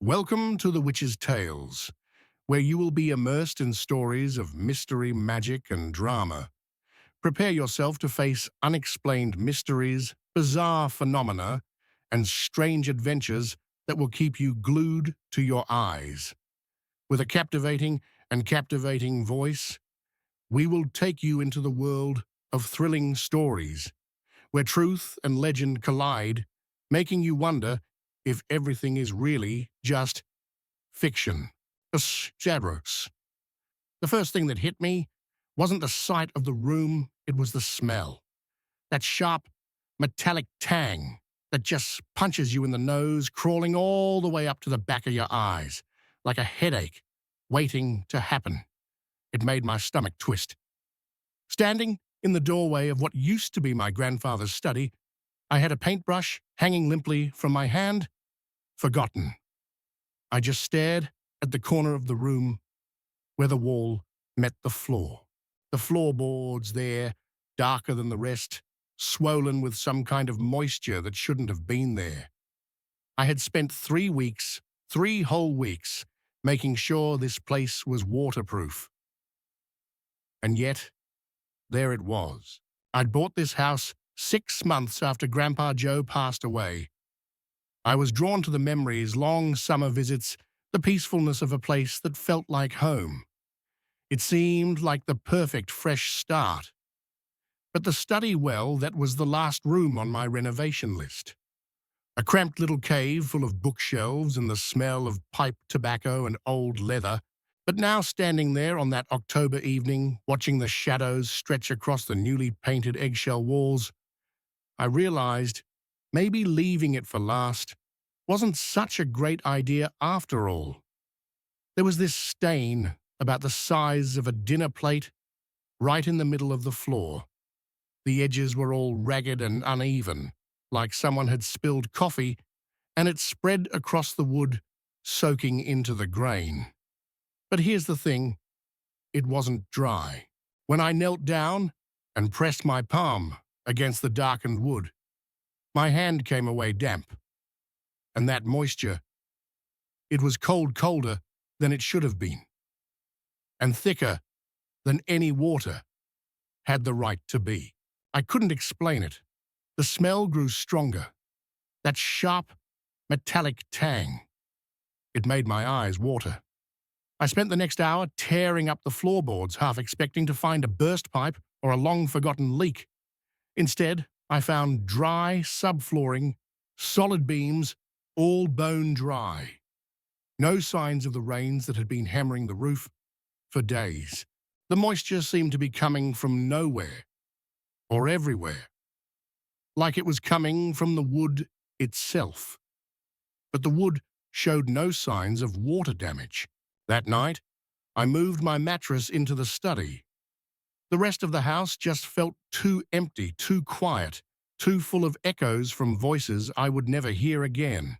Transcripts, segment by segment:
Welcome to The Witch's Tales, where you will be immersed in stories of mystery, magic, and drama. Prepare yourself to face unexplained mysteries, bizarre phenomena, and strange adventures that will keep you glued to your eyes. With a captivating voice, we will take you into the world of thrilling stories, where truth and legend collide, making you wonder if everything is really just fiction. Shadows. The first thing that hit me wasn't the sight of the room, it was the smell. That sharp, metallic tang that just punches you in the nose, crawling all the way up to the back of your eyes, like a headache waiting to happen. It made my stomach twist. Standing in the doorway of what used to be my grandfather's study, I had a paintbrush hanging limply from my hand, forgotten. I just stared at the corner of the room where the wall met the floor. The floorboards there, darker than the rest, swollen with some kind of moisture that shouldn't have been there. I had spent 3 weeks, 3 whole weeks, making sure this place was waterproof. And yet, there it was. I'd bought this house 6 months after Grandpa Joe passed away. I was drawn to the memories, long summer visits, the peacefulness of a place that felt like home. It seemed like the perfect fresh start. But the study, well, that was the last room on my renovation list. A cramped little cave full of bookshelves and the smell of pipe tobacco and old leather. But now standing there on that October evening, watching the shadows stretch across the newly painted eggshell walls, I realized maybe leaving it for last wasn't such a great idea after all. There was this stain about the size of a dinner plate right in the middle of the floor. The edges were all ragged and uneven, like someone had spilled coffee, and it spread across the wood, soaking into the grain. But here's the thing, it wasn't dry. When I knelt down and pressed my palm against the darkened wood, my hand came away damp. And that moisture, it was colder than it should have been, and thicker than any water had the right to be. I couldn't explain it. The smell grew stronger. That sharp, metallic tang. It made my eyes water. I spent the next hour tearing up the floorboards, half expecting to find a burst pipe or a long-forgotten leak. Instead, I found dry subflooring, solid beams, all bone dry. No signs of the rains that had been hammering the roof for days. The moisture seemed to be coming from nowhere, or everywhere, like it was coming from the wood itself. But the wood showed no signs of water damage. That night, I moved my mattress into the study. The rest of the house just felt too empty, too quiet, too full of echoes from voices I would never hear again.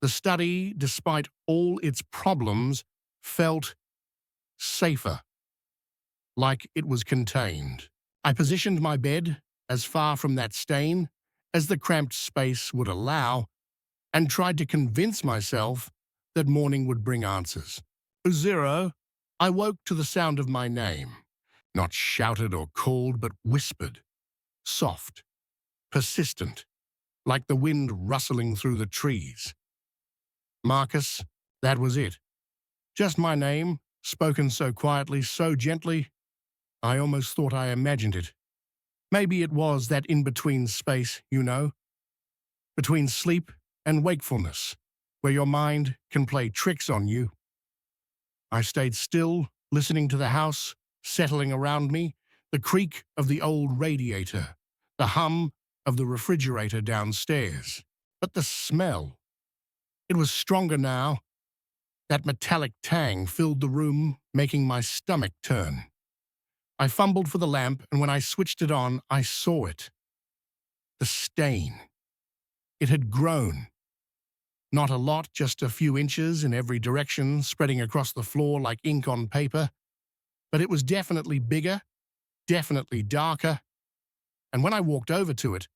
The study, despite all its problems, felt safer, like it was contained. I positioned my bed as far from that stain as the cramped space would allow and tried to convince myself that morning would bring answers. 0, I woke to the sound of my name, not shouted or called, but whispered, soft, persistent, like the wind rustling through the trees. Marcus, that was it. Just my name, spoken so quietly, so gently, I almost thought I imagined it. Maybe it was that in-between space, you know, between sleep and wakefulness, where your mind can play tricks on you. I stayed still, listening to the house settling around me, the creak of the old radiator, the hum of the refrigerator downstairs. But the smell, it was stronger now. That metallic tang filled the room, making my stomach turn. I fumbled for the lamp, and when I switched it on, I saw it. The stain. It had grown. Not a lot, just a few inches in every direction, spreading across the floor like ink on paper. But it was definitely bigger, definitely darker. And when I walked over to it,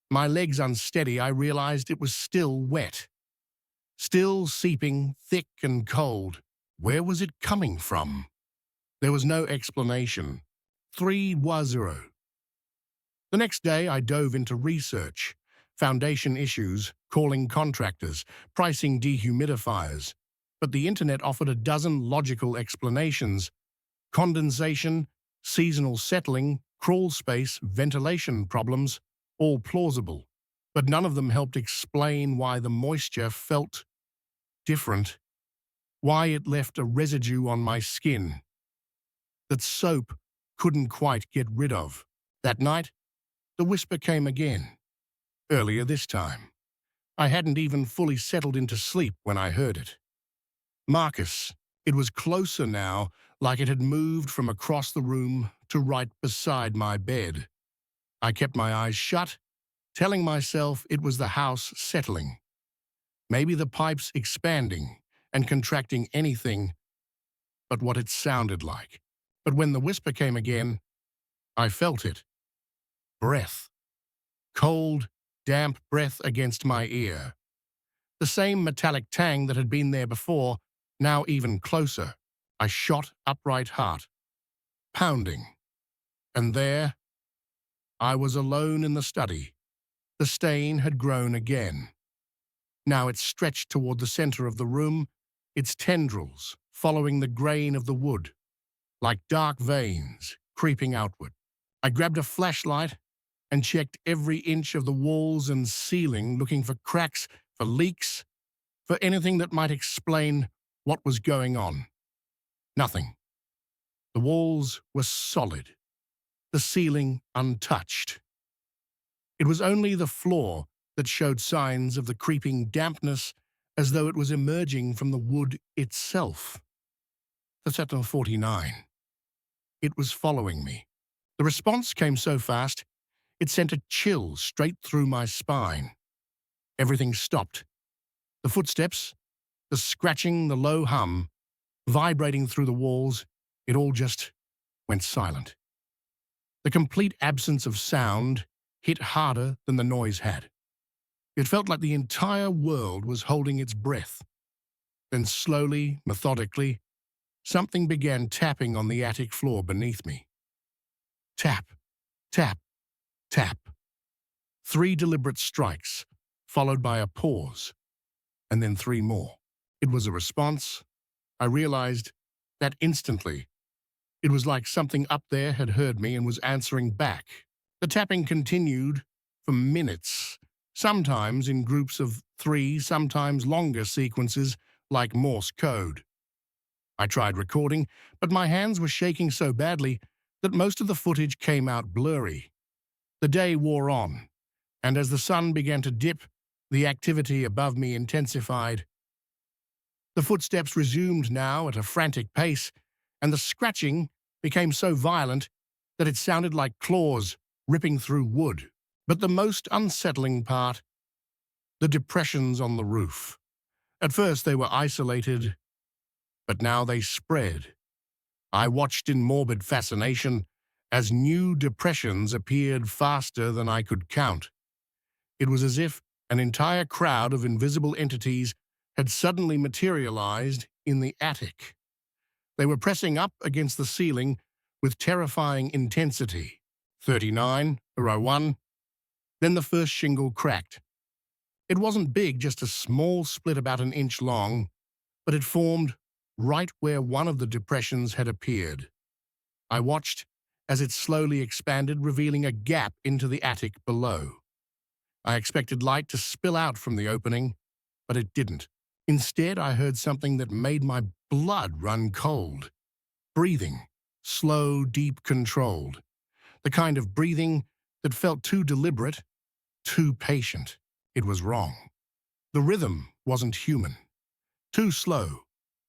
my legs unsteady, I realized it was still wet. still seeping, thick and cold. Where was it coming from? There was no explanation. 3-0. The next day, I dove into research, foundation issues, calling contractors, pricing dehumidifiers. But the internet offered a dozen logical explanations: condensation, seasonal settling, crawl space, ventilation problems, all plausible. But none of them helped explain why the moisture felt different, why it left a residue on my skin that soap couldn't quite get rid of. That night, the whisper came again, earlier this time. I hadn't even fully settled into sleep when I heard it. Marcus. It was closer now, like it had moved from across the room to right beside my bed. I kept my eyes shut, telling myself it was the house settling. Maybe the pipes expanding and contracting, anything but what it sounded like. But when the whisper came again, I felt it. Breath. Cold, damp breath against my ear. The same metallic tang that had been there before, now even closer. I shot upright, heart pounding. And there, I was alone in the study. The stain had grown again. Now it stretched toward the center of the room, its tendrils following the grain of the wood, like dark veins creeping outward. I grabbed a flashlight and checked every inch of the walls and ceiling, looking for cracks, for leaks, for anything that might explain what was going on. Nothing. The walls were solid, the ceiling untouched. It was only the floor that showed signs of the creeping dampness, as though it was emerging from the wood itself. The Sentinel 49. It was following me. The response came so fast, it sent a chill straight through my spine. Everything stopped. The footsteps, the scratching, the low hum, vibrating through the walls, it all just went silent. The complete absence of sound hit harder than the noise had. It felt like the entire world was holding its breath. Then slowly, methodically, something began tapping on the attic floor beneath me. Tap, tap, tap. 3 deliberate strikes, followed by a pause, and then 3 more. It was a response. I realized that instantly. It was like something up there had heard me and was answering back. The tapping continued for minutes, sometimes in groups of 3, sometimes longer sequences like Morse code. I tried recording, but my hands were shaking so badly that most of the footage came out blurry. The day wore on, and as the sun began to dip, the activity above me intensified. The footsteps resumed now at a frantic pace, and the scratching became so violent that it sounded like claws ripping through wood. But the most unsettling part, the depressions on the roof. At first they were isolated, but now they spread. I watched in morbid fascination as new depressions appeared faster than I could count. It was as if an entire crowd of invisible entities had suddenly materialized in the attic. They were pressing up against the ceiling with terrifying intensity. 39, 01. Then the first shingle cracked. It wasn't big, just a small split about an inch long, but it formed right where one of the depressions had appeared. I watched as it slowly expanded, revealing a gap into the attic below. I expected light to spill out from the opening, but it didn't. Instead, I heard something that made my blood run cold. Breathing. Slow, deep, controlled. The kind of breathing that felt too deliberate, too patient. It was wrong. The rhythm wasn't human. Too slow,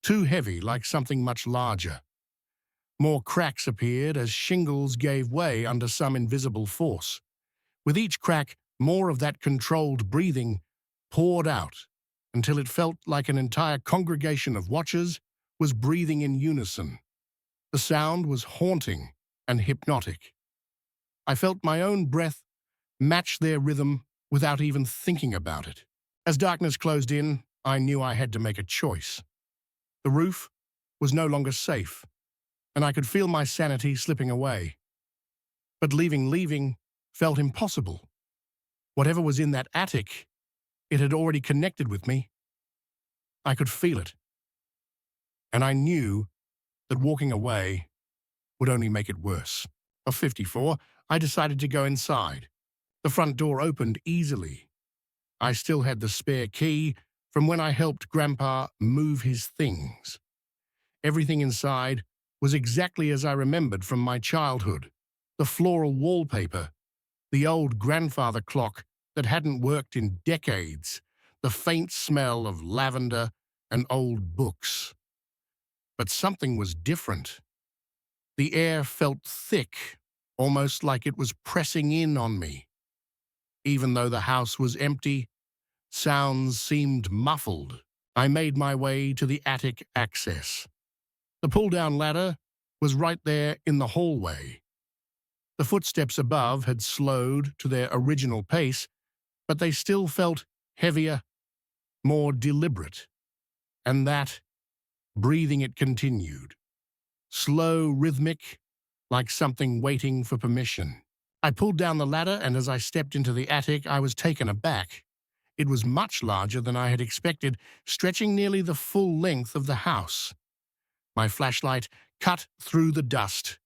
too heavy, like something much larger. More cracks appeared as shingles gave way under some invisible force. With each crack, more of that controlled breathing poured out until it felt like an entire congregation of watchers was breathing in unison. The sound was haunting and hypnotic. I felt my own breath match their rhythm without even thinking about it. As darkness closed in, I knew I had to make a choice. The roof was no longer safe, and I could feel my sanity slipping away. But leaving felt impossible. Whatever was in that attic, it had already connected with me. I could feel it, and I knew that walking away would only make it worse. Of 54, I decided to go inside. The front door opened easily. I still had the spare key from when I helped Grandpa move his things. Everything inside was exactly as I remembered from my childhood. The floral wallpaper, the old grandfather clock that hadn't worked in decades, the faint smell of lavender and old books. But something was different. The air felt thick, almost like it was pressing in on me. Even though the house was empty, sounds seemed muffled. I made my way to the attic access. The pull-down ladder was right there in the hallway. The footsteps above had slowed to their original pace, but they still felt heavier, more deliberate. And that, breathing it continued. Slow, rhythmic, like something waiting for permission. I pulled down the ladder, and as I stepped into the attic, I was taken aback. It was much larger than I had expected, stretching nearly the full length of the house. My flashlight cut through the dust,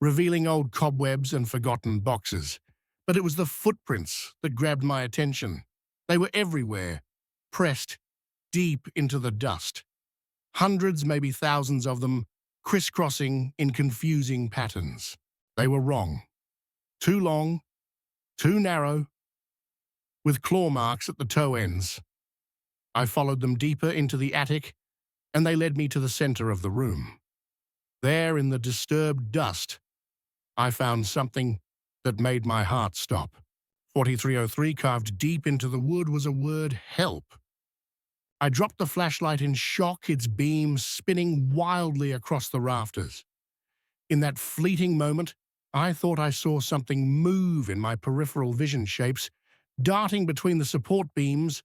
revealing old cobwebs and forgotten boxes. But it was the footprints that grabbed my attention. They were everywhere, pressed deep into the dust. Hundreds, maybe thousands of them, crisscrossing in confusing patterns. They were wrong. Too long, too narrow, with claw marks at the toe ends. I followed them deeper into the attic, and they led me to the center of the room. There, in the disturbed dust, I found something that made my heart stop. 4303 carved deep into the wood was a word, help. I dropped the flashlight in shock, its beam spinning wildly across the rafters. In that fleeting moment, I thought I saw something move in my peripheral vision shapes, darting between the support beams,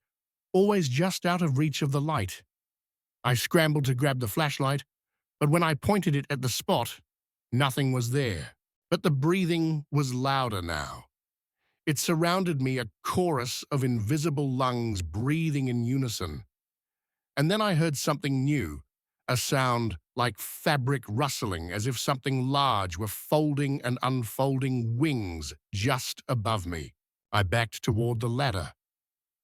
always just out of reach of the light. I scrambled to grab the flashlight, but when I pointed it at the spot, nothing was there. But the breathing was louder now. It surrounded me, a chorus of invisible lungs breathing in unison. And then I heard something new, a sound like fabric rustling, as if something large were folding and unfolding wings just above me. I backed toward the ladder,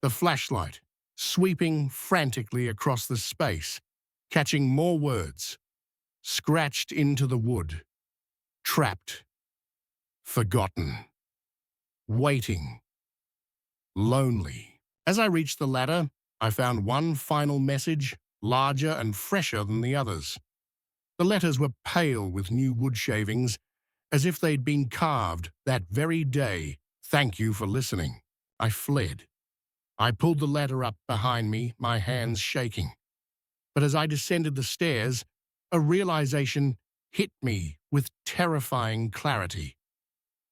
the flashlight sweeping frantically across the space, catching more words, scratched into the wood, trapped, forgotten, waiting, lonely. As I reached the ladder, I found one final message, larger and fresher than the others. The letters were pale with new wood shavings, as if they'd been carved that very day. Thank you for listening. I fled. I pulled the ladder up behind me, my hands shaking. But as I descended the stairs, a realization hit me with terrifying clarity.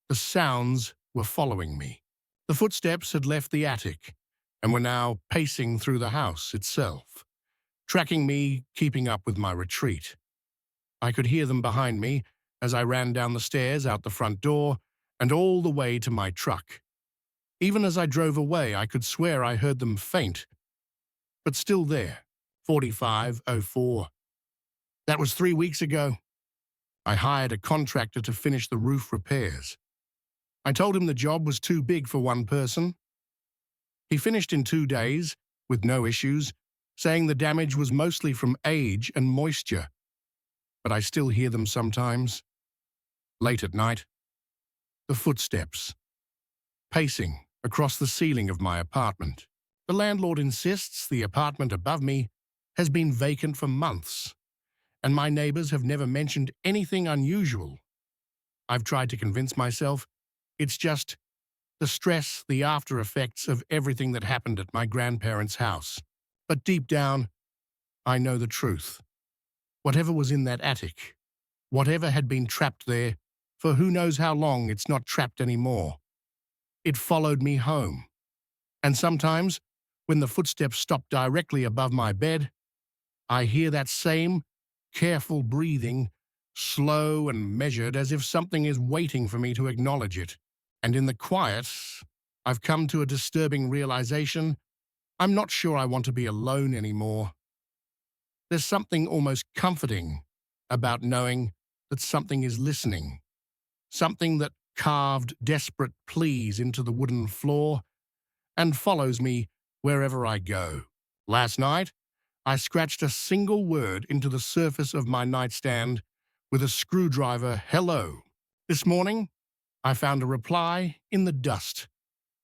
The sounds were following me. The footsteps had left the attic and were now pacing through the house itself, tracking me, keeping up with my retreat. I could hear them behind me as I ran down the stairs, out the front door, and all the way to my truck. Even as I drove away, I could swear I heard them faint, but still there. 4504. That was 3 weeks ago. I hired a contractor to finish the roof repairs. I told him the job was too big for one person. He finished in 2 days, with no issues, saying the damage was mostly from age and moisture. But I still hear them sometimes. Late at night, the footsteps, pacing across the ceiling of my apartment. The landlord insists the apartment above me has been vacant for months, and my neighbors have never mentioned anything unusual. I've tried to convince myself it's just the stress, the after effects of everything that happened at my grandparents' house. But deep down, I know the truth. Whatever was in that attic, whatever had been trapped there, for who knows how long, it's not trapped anymore. It followed me home. And sometimes, When the footsteps stop directly above my bed, I hear that same careful breathing, slow and measured, as if something is waiting for me to acknowledge it. And in the quiet, I've come to a disturbing realization. I'm not sure I want to be alone anymore. There's something almost comforting about knowing that something is listening, something that carved desperate pleas into the wooden floor and follows me wherever I go. Last night, I scratched a single word into the surface of my nightstand with a screwdriver, hello. This morning, I found a reply in the dust.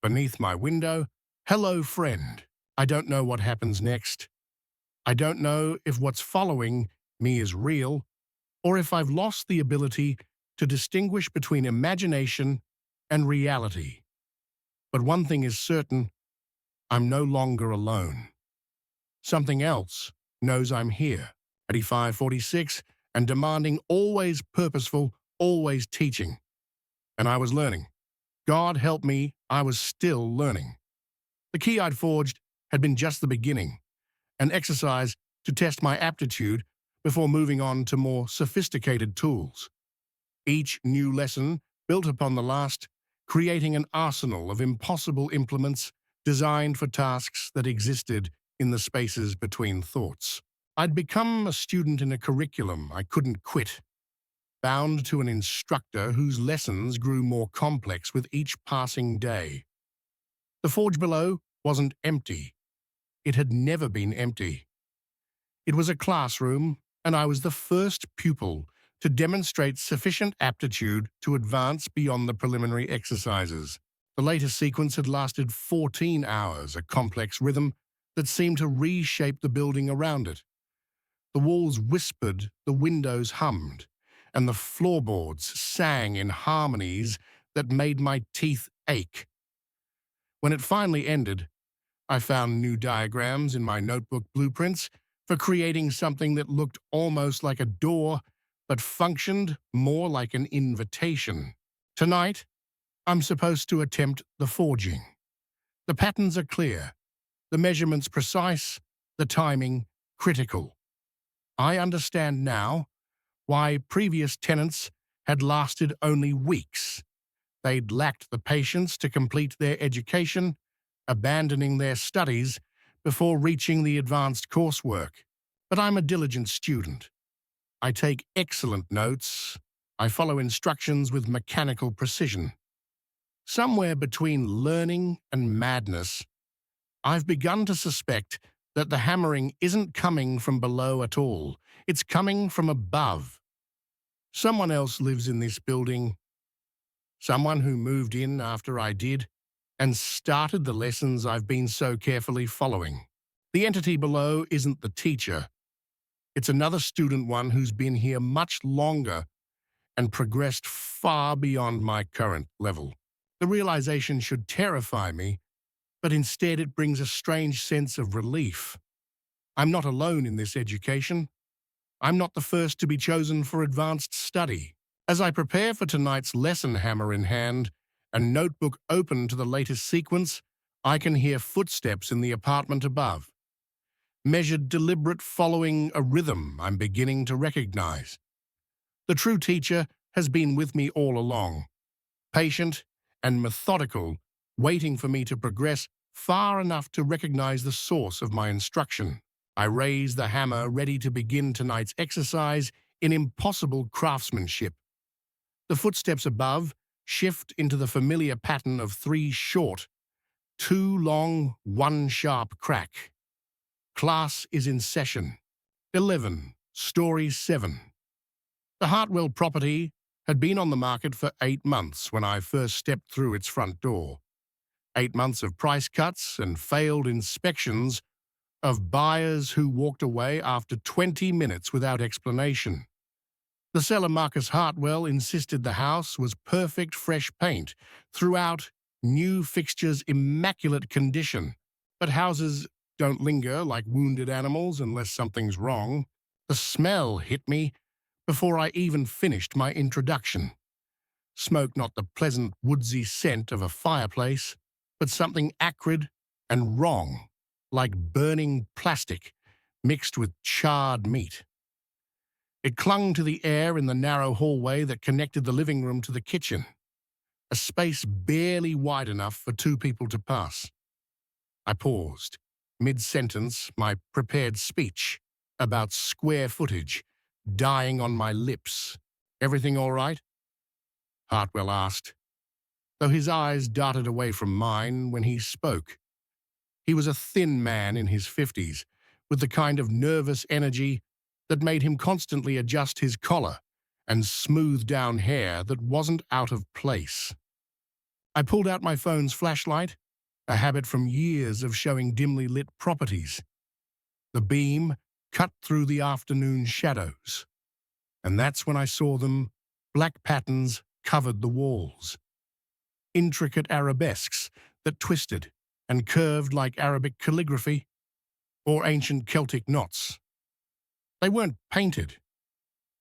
Beneath my window, hello friend. I don't know what happens next. I don't know if what's following me is real, or if I've lost the ability to distinguish between imagination and reality. But one thing is certain, I'm no longer alone. Something else knows I'm here, 8546, and demanding, always purposeful, always teaching. And I was learning. God help me, I was still learning. The key I'd forged had been just the beginning, an exercise to test my aptitude before moving on to more sophisticated tools. Each new lesson built upon the last, creating an arsenal of impossible implements designed for tasks that existed in the spaces between thoughts. I'd become a student in a curriculum I couldn't quit, bound to an instructor whose lessons grew more complex with each passing day. The forge below wasn't empty. It had never been empty. It was a classroom, and I was the first pupil to demonstrate sufficient aptitude to advance beyond the preliminary exercises. The latest sequence had lasted 14 hours, a complex rhythm that seemed to reshape the building around it. The walls whispered, the windows hummed, and the floorboards sang in harmonies that made my teeth ache. When it finally ended, I found new diagrams in my notebook blueprints for creating something that looked almost like a door, but functioned more like an invitation. Tonight, I'm supposed to attempt the forging. The patterns are clear, the measurements precise, the timing critical. I understand now why previous tenants had lasted only weeks. They'd lacked the patience to complete their education, abandoning their studies before reaching the advanced coursework. But I'm a diligent student. I take excellent notes. I follow instructions with mechanical precision. Somewhere between learning and madness, I've begun to suspect that the hammering isn't coming from below at all. It's coming from above. Someone else lives in this building, someone who moved in after I did, and started the lessons I've been so carefully following. The entity below isn't the teacher. It's another student one who's been here much longer and progressed far beyond my current level. The realization should terrify me, but instead it brings a strange sense of relief. I'm not alone in this education. I'm not the first to be chosen for advanced study. As I prepare for tonight's lesson, hammer in hand, and notebook open to the latest sequence, I can hear footsteps in the apartment above. Measured, deliberate, following a rhythm I'm beginning to recognize. The true teacher has been with me all along, patient and methodical, waiting for me to progress far enough to recognize the source of my instruction. I raise the hammer, ready to begin tonight's exercise in impossible craftsmanship. The footsteps above shift into the familiar pattern of 3 short, 2 long, 1 sharp crack. Class is in session. 11, Story 7. The Hartwell property had been on the market for 8 months when I first stepped through its front door. 8 months of price cuts and failed inspections, of buyers who walked away after 20 minutes without explanation. The seller, Marcus Hartwell, insisted the house was perfect fresh paint, throughout, new fixtures, immaculate condition. But houses don't linger like wounded animals unless something's wrong. The smell hit me before I even finished my introduction. Smoke, not the pleasant woodsy scent of a fireplace, but something acrid and wrong. like burning plastic mixed with charred meat. It clung to the air in the narrow hallway that connected the living room to the kitchen, a space barely wide enough for two people to pass. I paused, mid-sentence, my prepared speech about square footage dying on my lips. "Everything all right?" Hartwell asked, though his eyes darted away from mine when he spoke. He was a thin man in his 50s, with the kind of nervous energy that made him constantly adjust his collar and smooth down hair that wasn't out of place. I pulled out my phone's flashlight, a habit from years of showing dimly lit properties. The beam cut through the afternoon shadows, and that's when I saw them. Black patterns covered the walls, intricate arabesques that twisted and curved like Arabic calligraphy or ancient Celtic knots. They weren't painted.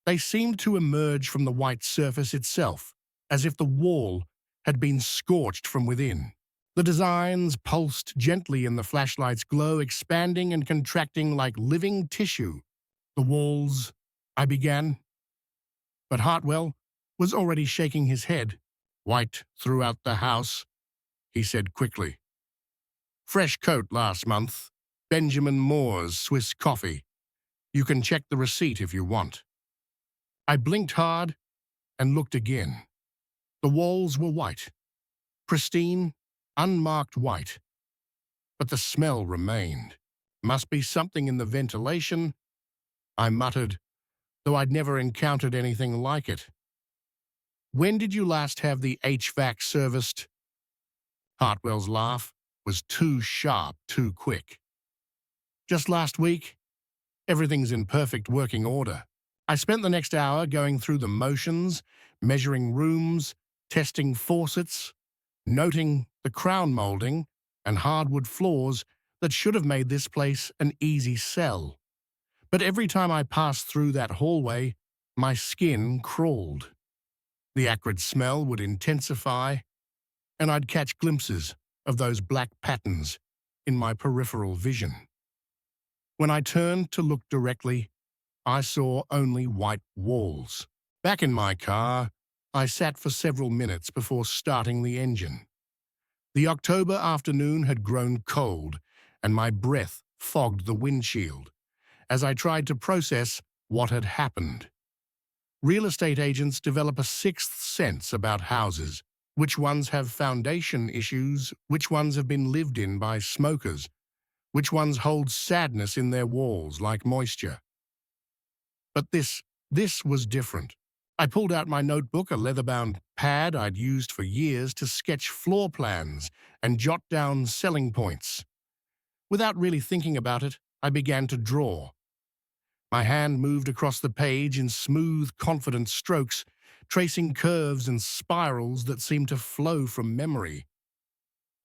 They seemed to emerge from the white surface itself, as if the wall had been scorched from within. The designs pulsed gently in the flashlight's glow, expanding and contracting like living tissue. "The walls," I began, but Hartwell was already shaking his head. "White throughout the house," he said quickly. "Fresh coat last month. Benjamin Moore's Swiss coffee. You can check the receipt if you want." I blinked hard and looked again. The walls were white, pristine, unmarked white, but the smell remained. "Must be something in the ventilation," I muttered, though I'd never encountered anything like it. "When did you last have the HVAC serviced?" Hartwell's laugh was too sharp, too quick. "Just last week. Everything's in perfect working order." I spent the next hour going through the motions, measuring rooms, testing faucets, noting the crown molding and hardwood floors that should have made this place an easy sell. But every time I passed through that hallway, my skin crawled. The acrid smell would intensify, and I'd catch glimpses of those black patterns in my peripheral vision. When I turned to look directly, I saw only white walls. Back in my car, I sat for several minutes before starting the engine. The October afternoon had grown cold, and my breath fogged the windshield as I tried to process what had happened. Real estate agents develop a sixth sense about houses: which ones have foundation issues, which ones have been lived in by smokers, which ones hold sadness in their walls like moisture. But this was different. I pulled out my notebook, a leather-bound pad I'd used for years, to sketch floor plans and jot down selling points. Without really thinking about it, I began to draw. My hand moved across the page in smooth, confident strokes, tracing curves and spirals that seemed to flow from memory.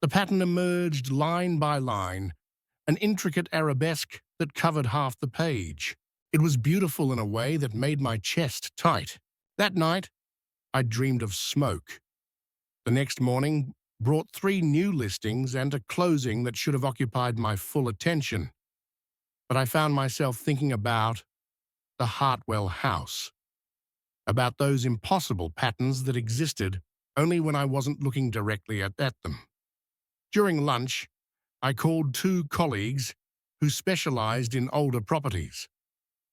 The pattern emerged line by line, an intricate arabesque that covered half the page. It was beautiful in a way that made my chest tight. That night, I dreamed of smoke. The next morning brought 3 new listings and a closing that should have occupied my full attention. But I found myself thinking about the Hartwell house, about those impossible patterns that existed only when I wasn't looking directly at them. During lunch, I called 2 colleagues who specialized in older properties,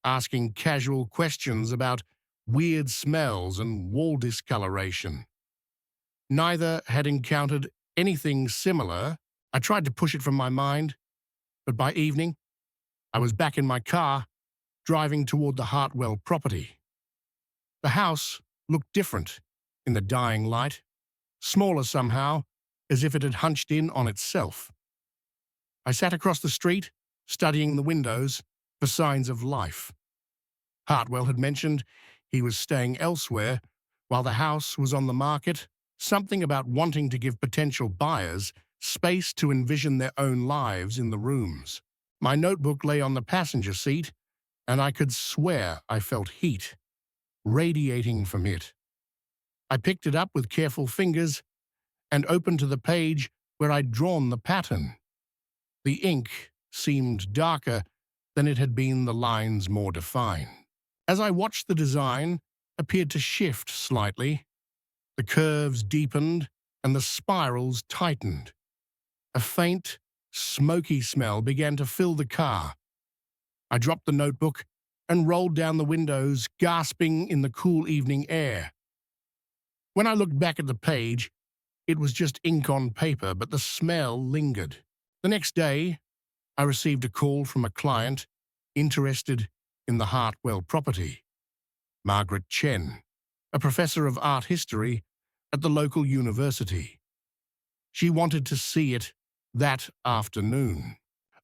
asking casual questions about weird smells and wall discoloration. Neither had encountered anything similar. I tried to push it from my mind, but by evening, I was back in my car, driving toward the Hartwell property. The house looked different in the dying light, smaller somehow, as if it had hunched in on itself. I sat across the street, studying the windows for signs of life. Hartwell had mentioned he was staying elsewhere while the house was on the market, something about wanting to give potential buyers space to envision their own lives in the rooms. My notebook lay on the passenger seat, and I could swear I felt heat radiating from it. I picked it up with careful fingers and opened to the page where I'd drawn the pattern. The ink seemed darker than it had been the lines more defined. As I watched, the design appeared to shift slightly. The curves deepened and the spirals tightened. A faint, smoky smell began to fill the car. I dropped the notebook and rolled down the windows, gasping in the cool evening air. When I looked back at the page, it was just ink on paper, but the smell lingered. The next day, I received a call from a client interested in the Hartwell property, Margaret Chen, a professor of art history at the local university. She wanted to see it that afternoon.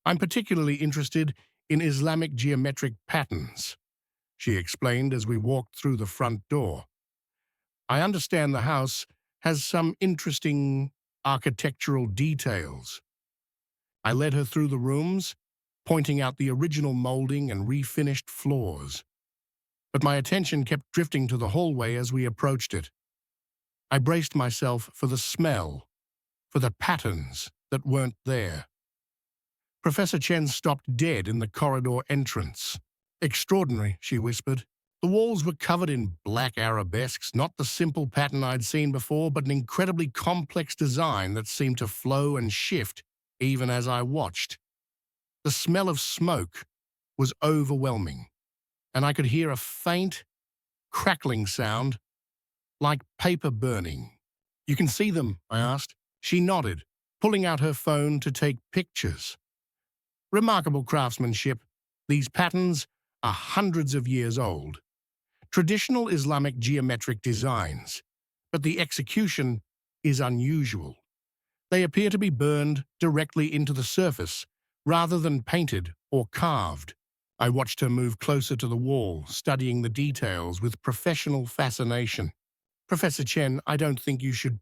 I'm particularly interested in Islamic geometric patterns, she explained as we walked through the front door. I understand the house has some interesting architectural details. I led her through the rooms, pointing out the original molding and refinished floors. But my attention kept drifting to the hallway as we approached it. I braced myself for the smell, for the patterns that weren't there. Professor Chen stopped dead in the corridor entrance. "Extraordinary," she whispered. The walls were covered in black arabesques, not the simple pattern I'd seen before, but an incredibly complex design that seemed to flow and shift even as I watched. The smell of smoke was overwhelming, and I could hear a faint, crackling sound, like paper burning. "You can see them?" I asked. She nodded, pulling out her phone to take pictures. "Remarkable craftsmanship. These patterns are hundreds of years old. Traditional Islamic geometric designs, but the execution is unusual. They appear to be burned directly into the surface, rather than painted or carved." I watched her move closer to the wall, studying the details with professional fascination. "Professor Chen, I don't think you should.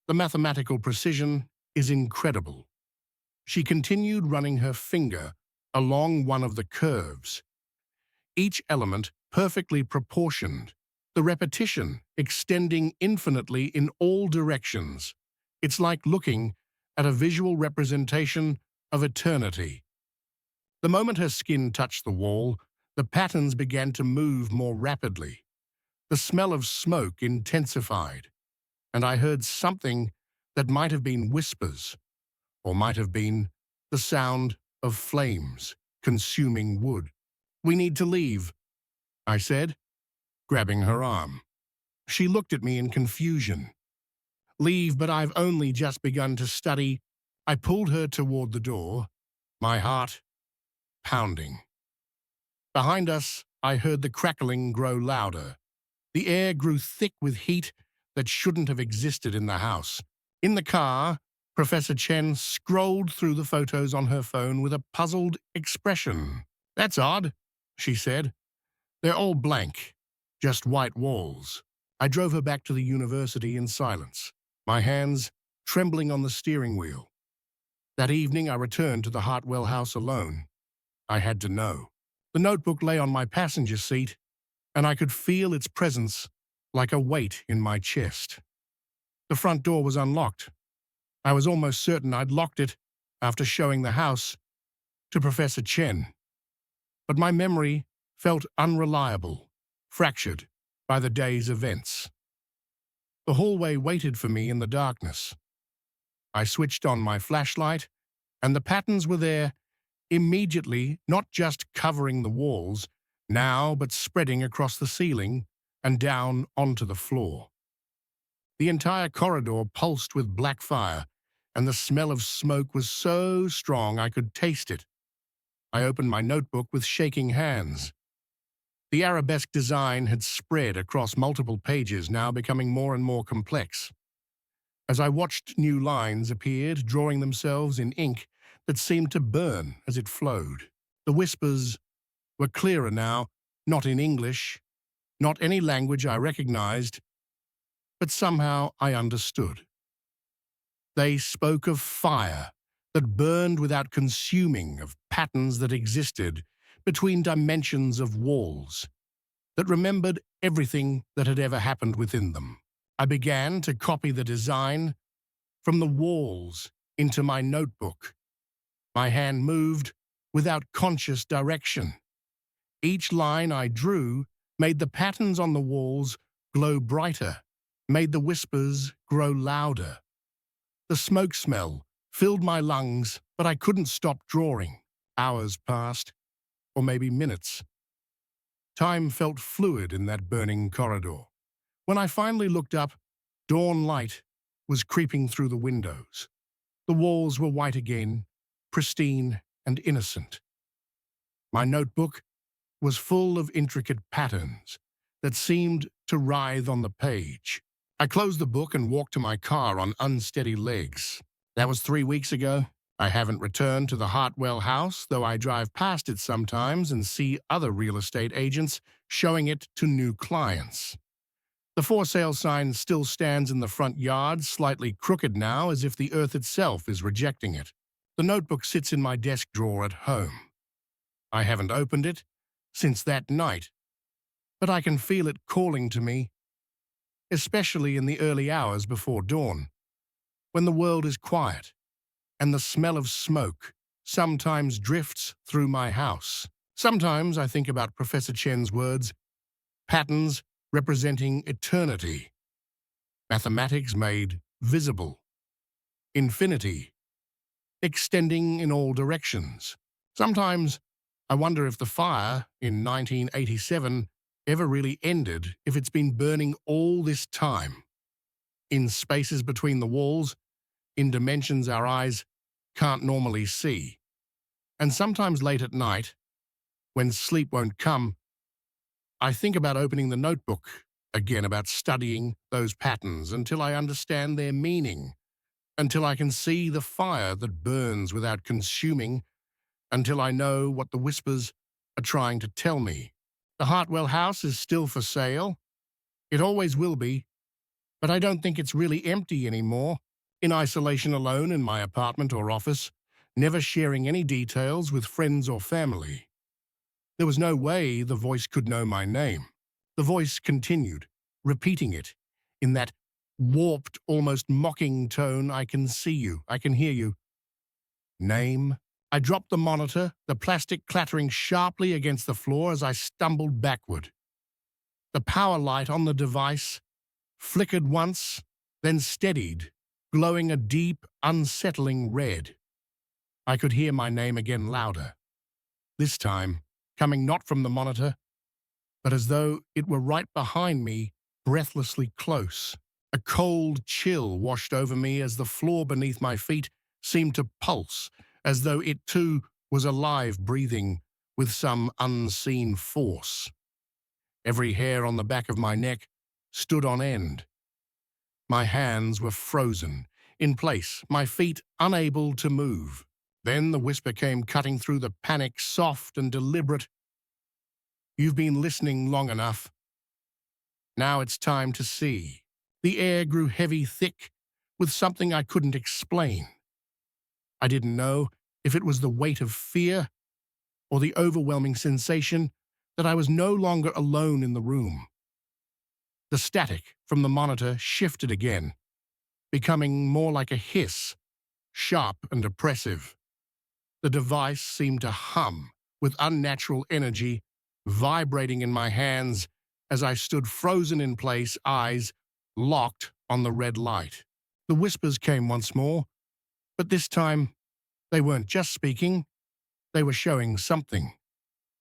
The mathematical precision is incredible." She continued running her finger along one of the curves, each element perfectly proportioned, the repetition extending infinitely in all directions. It's like looking at a visual representation of eternity. The moment her skin touched the wall, the patterns began to move more rapidly. The smell of smoke intensified, and I heard something that might have been whispers, or might have been the sound of flames consuming wood. "We need to leave," I said, grabbing her arm. She looked at me in confusion. "Leave, but I've only just begun to study." I pulled her toward the door, my heart pounding. Behind us, I heard the crackling grow louder. The air grew thick with heat that shouldn't have existed in the house. In the car, Professor Chen scrolled through the photos on her phone with a puzzled expression. "That's odd," she said. "They're all blank, just white walls." I drove her back to the university in silence, my hands trembling on the steering wheel. That evening, I returned to the Hartwell house alone. I had to know. The notebook lay on my passenger seat, and I could feel its presence like a weight in my chest. The front door was unlocked. I was almost certain I'd locked it after showing the house to Professor Chen. But my memory felt unreliable, fractured by the day's events. The hallway waited for me in the darkness. I switched on my flashlight, and the patterns were there immediately, not just covering the walls, now but spreading across the ceiling and down onto the floor. The entire corridor pulsed with black fire, and the smell of smoke was so strong I could taste it. I opened my notebook with shaking hands. The arabesque design had spread across multiple pages, now becoming more and more complex. As I watched, new lines appeared, drawing themselves in ink that seemed to burn as it flowed. The whispers were clearer now, not in English, not any language I recognized, but somehow I understood. They spoke of fire that burned without consuming, of patterns that existed between dimensions of walls, that remembered everything that had ever happened within them. I began to copy the design from the walls into my notebook. My hand moved without conscious direction. Each line I drew made the patterns on the walls glow brighter, made the whispers grow louder. The smoke smell filled my lungs, but I couldn't stop drawing. Hours passed, or maybe minutes. Time felt fluid in that burning corridor. When I finally looked up, dawn light was creeping through the windows. The walls were white again, pristine and innocent. My notebook was full of intricate patterns that seemed to writhe on the page. I closed the book and walked to my car on unsteady legs. That was 3 weeks ago. I haven't returned to the Hartwell house, though I drive past it sometimes and see other real estate agents showing it to new clients. The for sale sign still stands in the front yard, slightly crooked now, as if the earth itself is rejecting it. The notebook sits in my desk drawer at home. I haven't opened it since that night, but I can feel it calling to me, especially in the early hours before dawn, when the world is quiet and the smell of smoke sometimes drifts through my house. Sometimes I think about Professor Chen's words, patterns representing eternity, mathematics made visible, infinity extending in all directions. Sometimes I wonder if the fire in 1987 ever really ended, if it's been burning all this time, in spaces between the walls, in dimensions our eyes can't normally see. And sometimes late at night, when sleep won't come, I think about opening the notebook again, about studying those patterns until I understand their meaning, until I can see the fire that burns without consuming, until I know what the whispers are trying to tell me. The Hartwell house is still for sale. It always will be, but I don't think it's really empty anymore, in isolation alone in my apartment or office, never sharing any details with friends or family. There was no way the voice could know my name. The voice continued, repeating it, in that warped, almost mocking tone. I can see you, I can hear you. Name? I dropped the monitor, the plastic clattering sharply against the floor as I stumbled backward. The power light on the device flickered once, then steadied, glowing a deep, unsettling red. I could hear my name again louder. This time, coming not from the monitor, but as though it were right behind me, breathlessly close. A cold chill washed over me as the floor beneath my feet seemed to pulse, as though it too was alive, breathing with some unseen force. Every hair on the back of my neck stood on end. My hands were frozen, in place, my feet unable to move. Then the whisper came cutting through the panic, soft and deliberate. You've been listening long enough. Now it's time to see. The air grew heavy, thick, with something I couldn't explain. I didn't know if it was the weight of fear or the overwhelming sensation that I was no longer alone in the room. The static from the monitor shifted again, becoming more like a hiss, sharp and oppressive. The device seemed to hum with unnatural energy, vibrating in my hands as I stood frozen in place, eyes locked on the red light. The whispers came once more, but this time they weren't just speaking, they were showing something.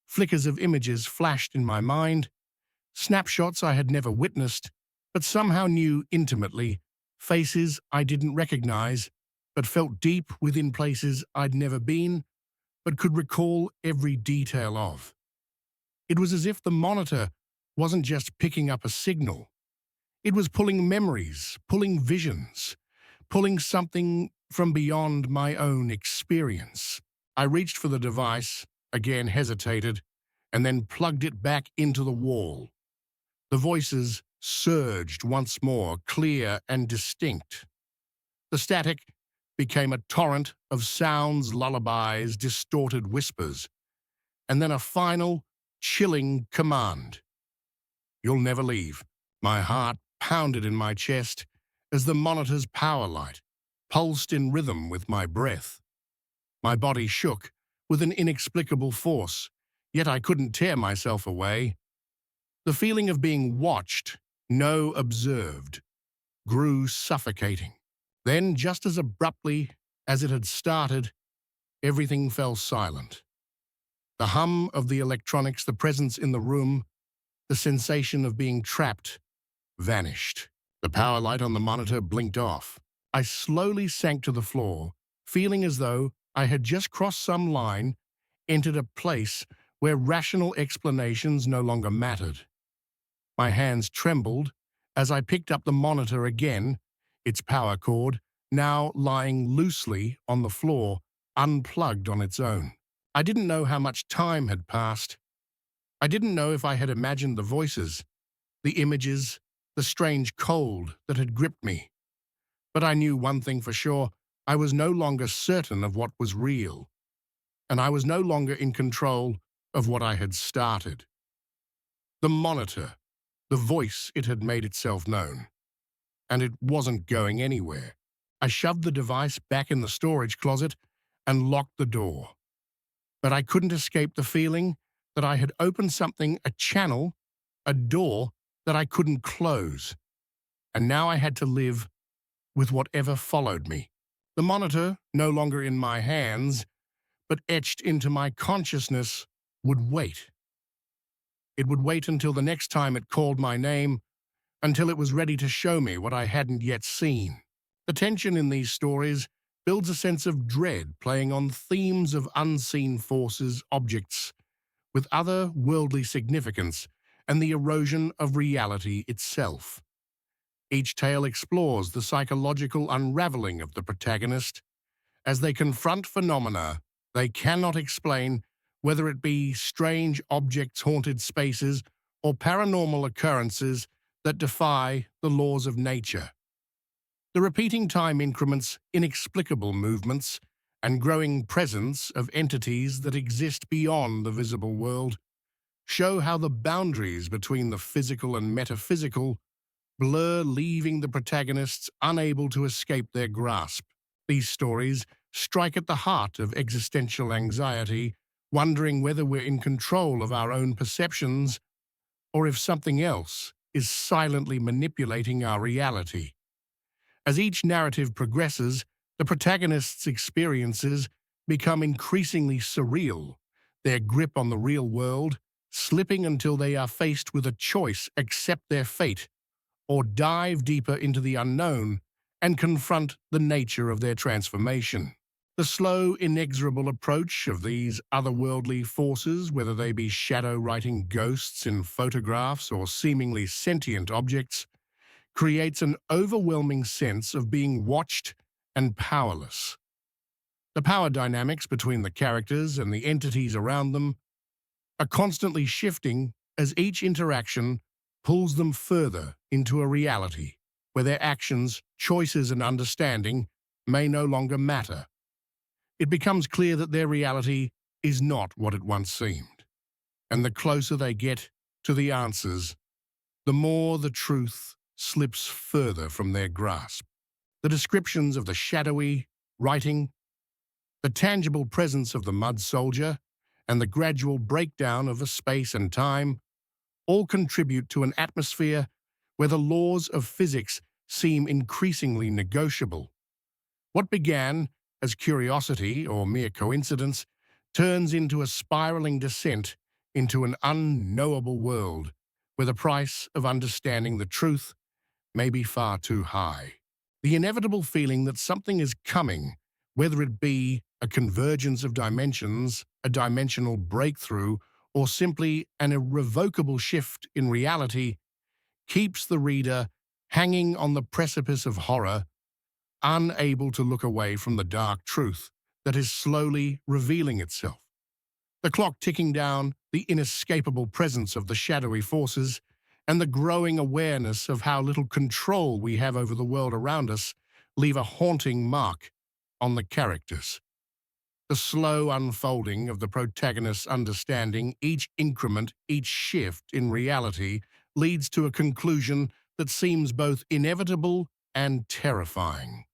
Flickers of images flashed in my mind, snapshots I had never witnessed, but somehow knew intimately, faces I didn't recognize, but felt deep within, places I'd never been, but could recall every detail of. It was as if the monitor wasn't just picking up a signal. It was pulling memories, pulling visions, pulling something from beyond my own experience. I reached for the device, again hesitated, and then plugged it back into the wall. The voices surged once more, clear and distinct. The static became a torrent of sounds, lullabies, distorted whispers, and then a final, chilling command. You'll never leave. My heart pounded in my chest as the monitor's power light pulsed in rhythm with my breath. My body shook with an inexplicable force, yet I couldn't tear myself away. The feeling of being watched, no observed, grew suffocating. Then, just as abruptly as it had started, everything fell silent. The hum of the electronics, the presence in the room, the sensation of being trapped, vanished. The power light on the monitor blinked off. I slowly sank to the floor, feeling as though I had just crossed some line, entered a place where rational explanations no longer mattered. My hands trembled as I picked up the monitor again, its power cord now lying loosely on the floor, unplugged on its own. I didn't know how much time had passed. I didn't know if I had imagined the voices, the images, the strange cold that had gripped me. But I knew one thing for sure: I was no longer certain of what was real, and I was no longer in control of what I had started. The monitor, the voice, it had made itself known, and it wasn't going anywhere. I shoved the device back in the storage closet and locked the door. But I couldn't escape the feeling that I had opened something, a channel, a door that I couldn't close. And now I had to live with whatever followed me. The monitor, no longer in my hands, but etched into my consciousness, would wait. It would wait until the next time it called my name, until it was ready to show me what I hadn't yet seen. The tension in these stories builds a sense of dread, playing on themes of unseen forces, objects with other worldly significance, and the erosion of reality itself. Each tale explores the psychological unraveling of the protagonist as they confront phenomena they cannot explain, whether it be strange objects, haunted spaces, or paranormal occurrences that defy the laws of nature. The repeating time increments, inexplicable movements, and growing presence of entities that exist beyond the visible world show how the boundaries between the physical and metaphysical blur, leaving the protagonists unable to escape their grasp. These stories strike at the heart of existential anxiety, wondering whether we're in control of our own perceptions or if something else is silently manipulating our reality. As each narrative progresses, the protagonist's experiences become increasingly surreal, their grip on the real world slipping until they are faced with a choice: accept their fate or dive deeper into the unknown and confront the nature of their transformation. The slow, inexorable approach of these otherworldly forces, whether they be shadow-writing ghosts in photographs or seemingly sentient objects, creates an overwhelming sense of being watched and powerless. The power dynamics between the characters and the entities around them are constantly shifting as each interaction pulls them further into a reality where their actions, choices, and understanding may no longer matter. It becomes clear that their reality is not what it once seemed, and the closer they get to the answers, the more the truth slips further from their grasp. The descriptions of the shadowy writing, the tangible presence of the mud soldier, and the gradual breakdown of the space and time all contribute to an atmosphere where the laws of physics seem increasingly negotiable. What began as curiosity or mere coincidence turns into a spiraling descent into an unknowable world where the price of understanding the truth may be far too high. The inevitable feeling that something is coming, whether it be a convergence of dimensions, a dimensional breakthrough, or simply an irrevocable shift in reality, keeps the reader hanging on the precipice of horror, unable to look away from the dark truth that is slowly revealing itself. The clock ticking down, the inescapable presence of the shadowy forces, and the growing awareness of how little control we have over the world around us leave a haunting mark on the characters. The slow unfolding of the protagonist's understanding, each increment, each shift in reality, leads to a conclusion that seems both inevitable and terrifying.